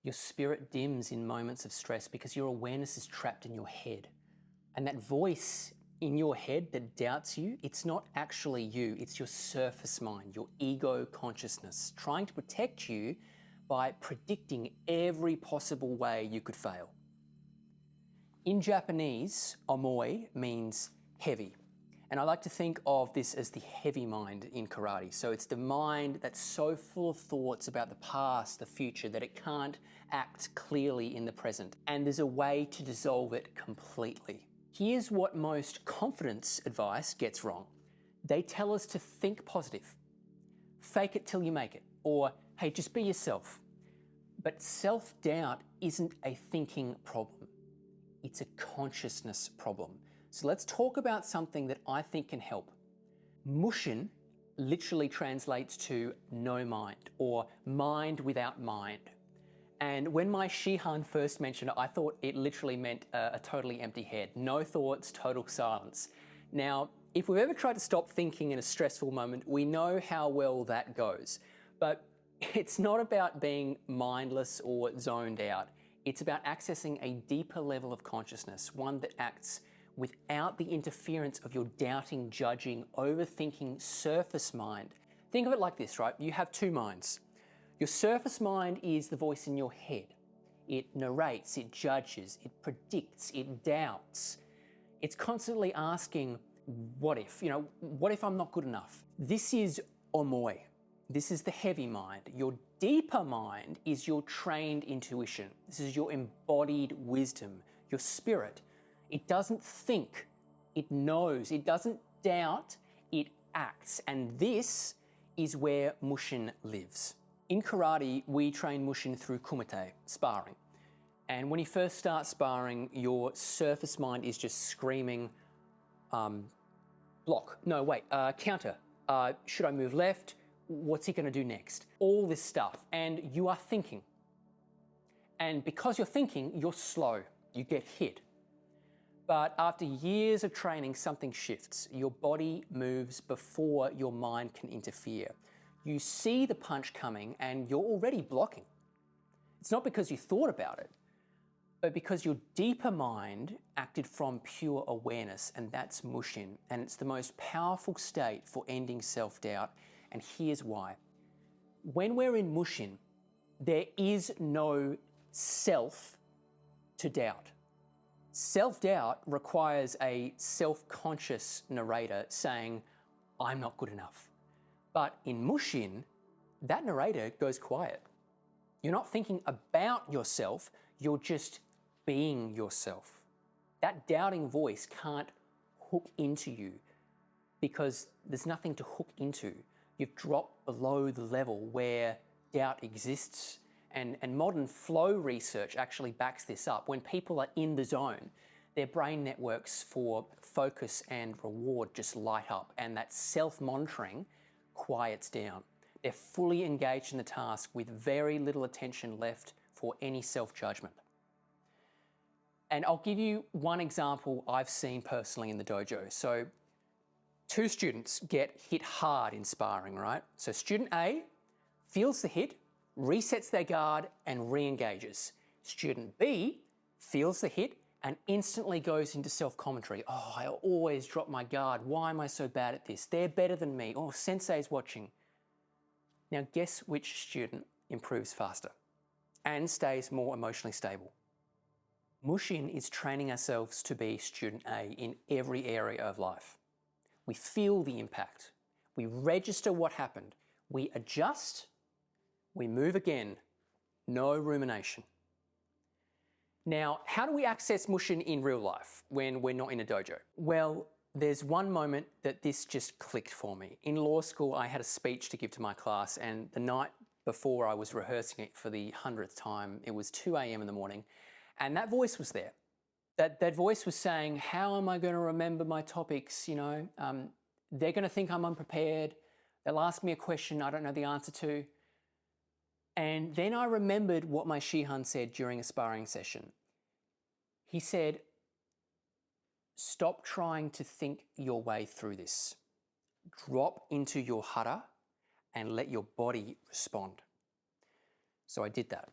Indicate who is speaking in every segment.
Speaker 1: Your spirit dims in moments of stress because your awareness is trapped in your head. And that voice in your head that doubts you, it's not actually you, it's your surface mind, your ego consciousness, trying to protect you by predicting every possible way you could fail. In Japanese, omoi means heavy. And I like to think of this as the heavy mind in karate. So it's the mind that's so full of thoughts about the past, the future, that it can't act clearly in the present. And there's a way to dissolve it completely. Here's what most confidence advice gets wrong. They tell us to think positive, fake it till you make it, or hey, just be yourself. But self-doubt isn't a thinking problem. It's a consciousness problem. So let's talk about something that I think can help. Mushin literally translates to no mind, or mind without mind. And when my Shihan first mentioned it, I thought it literally meant a totally empty head. No thoughts, total silence. Now, if we've ever tried to stop thinking in a stressful moment, we know how well that goes. But it's not about being mindless or zoned out. It's about accessing a deeper level of consciousness, one that acts without the interference of your doubting, judging, overthinking surface mind. Think of it like this, right? You have two minds. Your surface mind is the voice in your head. It narrates, it judges, it predicts, it doubts. It's constantly asking, what if? What if I'm not good enough? This is omoi. This is the heavy mind. Your deeper mind is your trained intuition. This is your embodied wisdom, your spirit. It doesn't think, it knows, it doesn't doubt, it acts. And this is where Mushin lives. In karate, we train Mushin through kumite, sparring. And when you first start sparring, your surface mind is just screaming, block, no, wait, counter, should I move left? What's he gonna do next? All this stuff, and you are thinking. And because you're thinking, you're slow, you get hit. But after years of training, something shifts. Your body moves before your mind can interfere. You see the punch coming and you're already blocking. It's not because you thought about it, but because your deeper mind acted from pure awareness, and that's Mushin. And it's the most powerful state for ending self-doubt, and here's why. When we're in Mushin, there is no self to doubt. Self-doubt requires a self-conscious narrator saying, I'm not good enough. But in Mushin, that narrator goes quiet. You're not thinking about yourself, you're just being yourself. That doubting voice can't hook into you because there's nothing to hook into. You've dropped below the level where doubt exists. And modern flow research actually backs this up. When people are in the zone, their brain networks for focus and reward just light up, and that self-monitoring quiets down. They're fully engaged in the task with very little attention left for any self-judgment. And I'll give you one example I've seen personally in the dojo. So 2 students get hit hard in sparring, right? So student A feels the hit, resets their guard and re-engages. Student B feels the hit and instantly goes into self-commentary. Oh, I always drop my guard. Why am I so bad at this? They're better than me. Oh, sensei's watching. Now guess which student improves faster and stays more emotionally stable? Mushin is training ourselves to be student A in every area of life. We feel the impact. We register what happened. We adjust. We move again, no rumination. Now, how do we access Mushin in real life when we're not in a dojo? Well, there's one moment that this just clicked for me. In law school, I had a speech to give to my class, and the night before I was rehearsing it for the 100th time, it was 2 a.m. in the morning, and that voice was there. That voice was saying, how am I going to remember my topics? They're going to think I'm unprepared. They'll ask me a question I don't know the answer to. And then I remembered what my Shihan said during a sparring session. He said, stop trying to think your way through this. Drop into your hara and let your body respond. So I did that.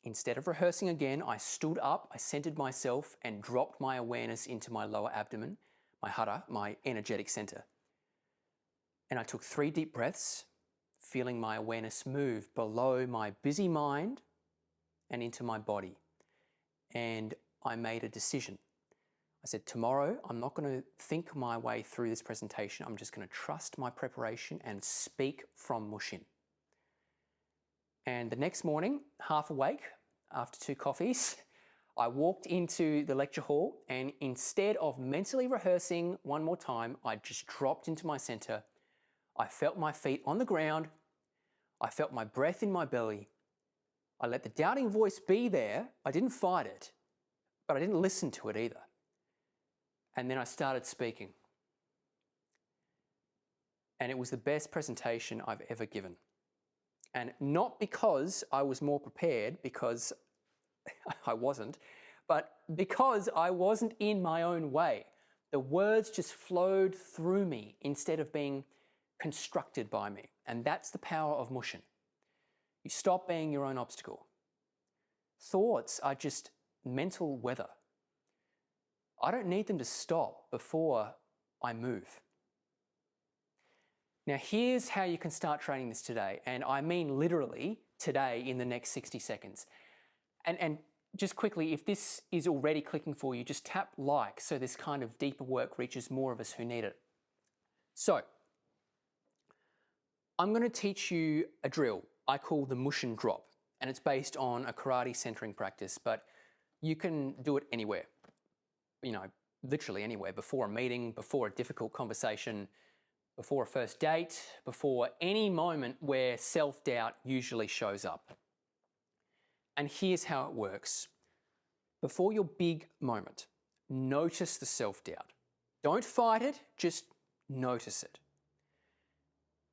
Speaker 1: Instead of rehearsing again, I stood up, I centered myself and dropped my awareness into my lower abdomen, my hara, my energetic center. And I took 3 deep breaths, feeling my awareness move below my busy mind and into my body. And I made a decision. I said, tomorrow, I'm not going to think my way through this presentation. I'm just going to trust my preparation and speak from Mushin. And the next morning, half awake, after 2 coffees, I walked into the lecture hall, and instead of mentally rehearsing one more time, I just dropped into my center. I felt my feet on the ground. I felt my breath in my belly. I let the doubting voice be there. I didn't fight it, but I didn't listen to it either. And then I started speaking. And it was the best presentation I've ever given. And not because I was more prepared, because I wasn't, but because I wasn't in my own way. The words just flowed through me instead of being constructed by me. And that's the power of Mushin. You stop being your own obstacle. Thoughts are just mental weather. I don't need them to stop before I move. Now, here's how you can start training this today. And I mean literally today in the next 60 seconds. And just quickly, if this is already clicking for you, just tap like so this kind of deeper work reaches more of us who need it. So, I'm going to teach you a drill I call the Mushin Drop. And it's based on a karate centering practice, but you can do it anywhere. You know, literally anywhere, before a meeting, before a difficult conversation, before a first date, before any moment where self-doubt usually shows up. And here's how it works. Before your big moment, notice the self-doubt. Don't fight it, just notice it.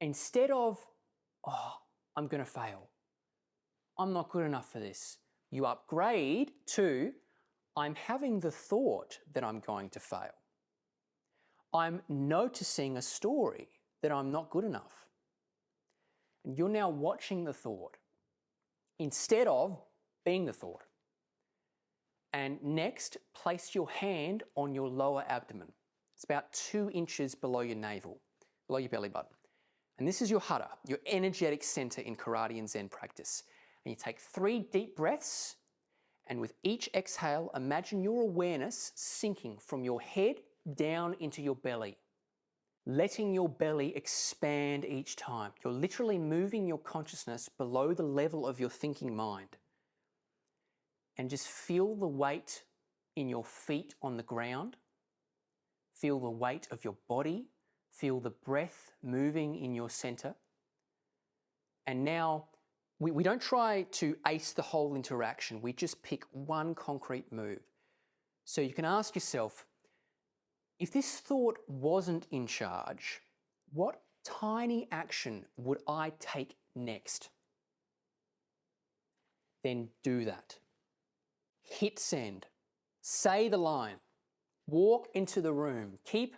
Speaker 1: Instead of, oh, I'm going to fail. I'm not good enough for this. You upgrade to, I'm having the thought that I'm going to fail. I'm noticing a story that I'm not good enough. And you're now watching the thought instead of being the thought. And next, place your hand on your lower abdomen. It's about 2 inches below your navel, below your belly button. And this is your hara, your energetic center in karate and Zen practice. And you take 3 deep breaths, and with each exhale, imagine your awareness sinking from your head down into your belly, letting your belly expand each time. You're literally moving your consciousness below the level of your thinking mind. And just feel the weight in your feet on the ground. Feel the weight of your body. Feel the breath moving in your center. And now, we don't try to ace the whole interaction. We just pick one concrete move. So you can ask yourself, if this thought wasn't in charge, what tiny action would I take next? Then do that. Hit send. Say the line. Walk into the room. Keep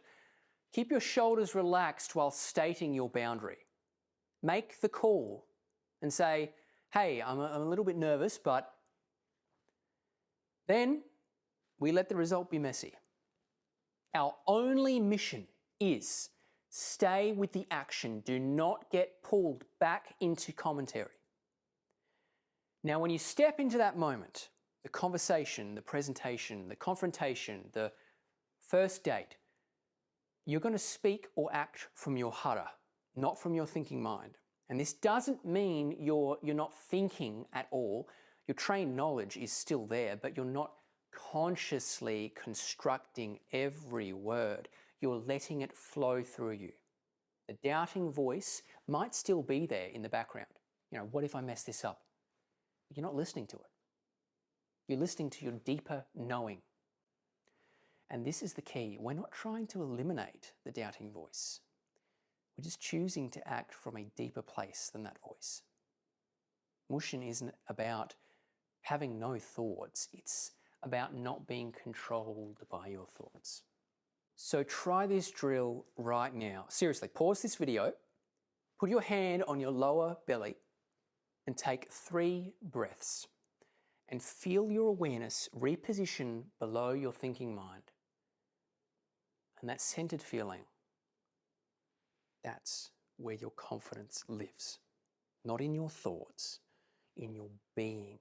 Speaker 1: your shoulders relaxed while stating your boundary. Make the call and say, hey, I'm a little bit nervous, but then we let the result be messy. Our only mission is stay with the action. Do not get pulled back into commentary. Now, when you step into that moment, the conversation, the presentation, the confrontation, the first date, you're going to speak or act from your hara, not from your thinking mind. And this doesn't mean you're not thinking at all. Your trained knowledge is still there, but you're not consciously constructing every word. You're letting it flow through you. The doubting voice might still be there in the background. You know, what if I mess this up? You're not listening to it. You're listening to your deeper knowing. And this is the key. We're not trying to eliminate the doubting voice. We're just choosing to act from a deeper place than that voice. Mushin isn't about having no thoughts. It's about not being controlled by your thoughts. So try this drill right now. Seriously, pause this video, put your hand on your lower belly and take 3 breaths. and feel your awareness reposition below your thinking mind. And that centered feeling, that's where your confidence lives. Not in your thoughts, in your being.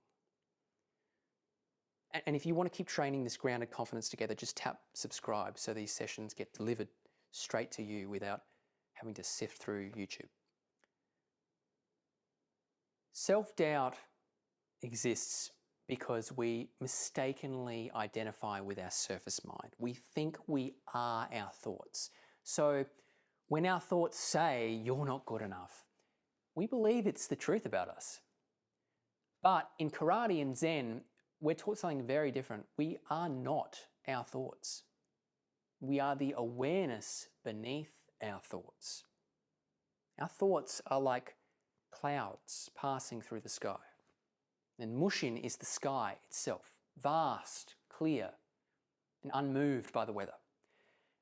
Speaker 1: And if you want to keep training this grounded confidence together, just tap subscribe so these sessions get delivered straight to you without having to sift through YouTube. Self-doubt exists because we mistakenly identify with our surface mind. We think we are our thoughts. So when our thoughts say, "You're not good enough," we believe it's the truth about us. But in karate and Zen, we're taught something very different. We are not our thoughts. We are the awareness beneath our thoughts. Our thoughts are like clouds passing through the sky. And Mushin is the sky itself, vast, clear, and unmoved by the weather.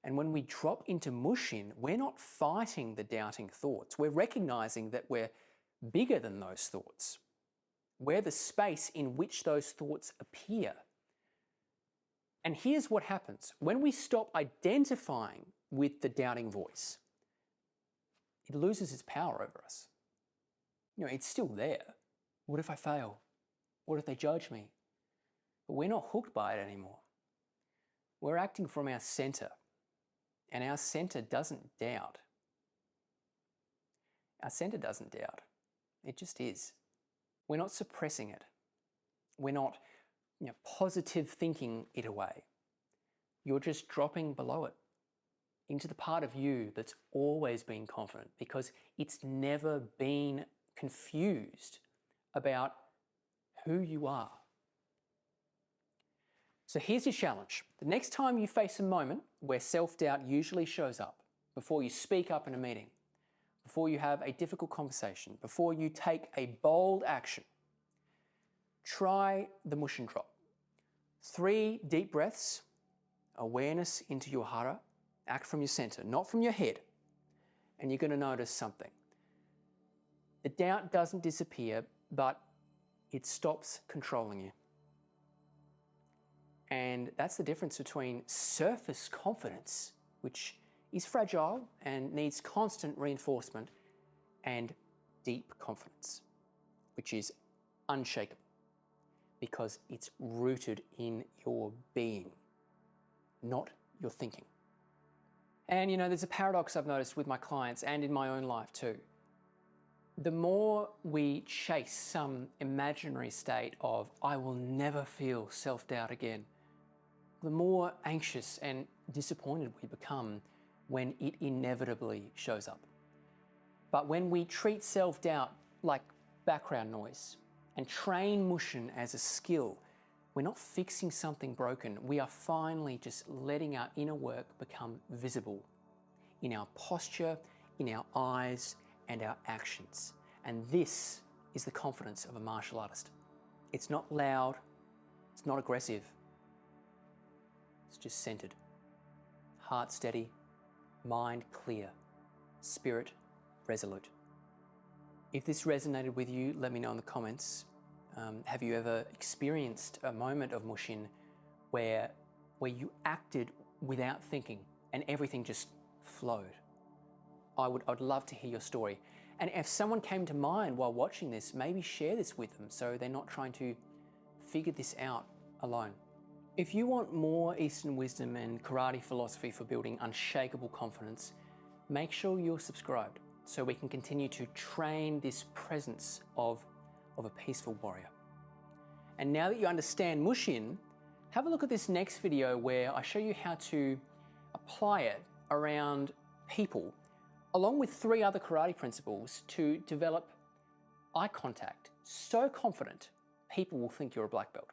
Speaker 1: And when we drop into Mushin, we're not fighting the doubting thoughts. We're recognizing that we're bigger than those thoughts. We're the space in which those thoughts appear. And here's what happens. When we stop identifying with the doubting voice, it loses its power over us. It's still there. What if I fail? What if they judge me? But we're not hooked by it anymore. We're acting from our center, and our center doesn't doubt. Our center doesn't doubt. It just is. We're not suppressing it. We're not positive thinking it away. You're just dropping below it into the part of you that's always been confident because it's never been confused about who you are. So here's your challenge. The next time you face a moment where self-doubt usually shows up, before you speak up in a meeting, before you have a difficult conversation, before you take a bold action, try the Mushin Drop. 3 deep breaths, awareness into your hara, act from your center, not from your head, and you're going to notice something. The doubt doesn't disappear, but it stops controlling you. And that's the difference between surface confidence, which is fragile and needs constant reinforcement, and deep confidence, which is unshakable because it's rooted in your being, not your thinking. And there's a paradox I've noticed with my clients and in my own life too. The more we chase some imaginary state of, "I will never feel self-doubt again," the more anxious and disappointed we become when it inevitably shows up. But when we treat self-doubt like background noise and train Mushin as a skill, we're not fixing something broken. We are finally just letting our inner work become visible in our posture, in our eyes, and our actions. And this is the confidence of a martial artist. It's not loud, it's not aggressive, it's just centered. Heart steady, mind clear, spirit resolute. If this resonated with you, let me know in the comments. Have you ever experienced a moment of Mushin where you acted without thinking and everything just flowed? I'd love to hear your story. And if someone came to mind while watching this, maybe share this with them so they're not trying to figure this out alone. If you want more Eastern wisdom and karate philosophy for building unshakable confidence, make sure you're subscribed so we can continue to train this presence of a peaceful warrior. And now that you understand Mushin, have a look at this next video where I show you how to apply it around people, along with 3 other karate principles to develop eye contact so confident people will think you're a black belt.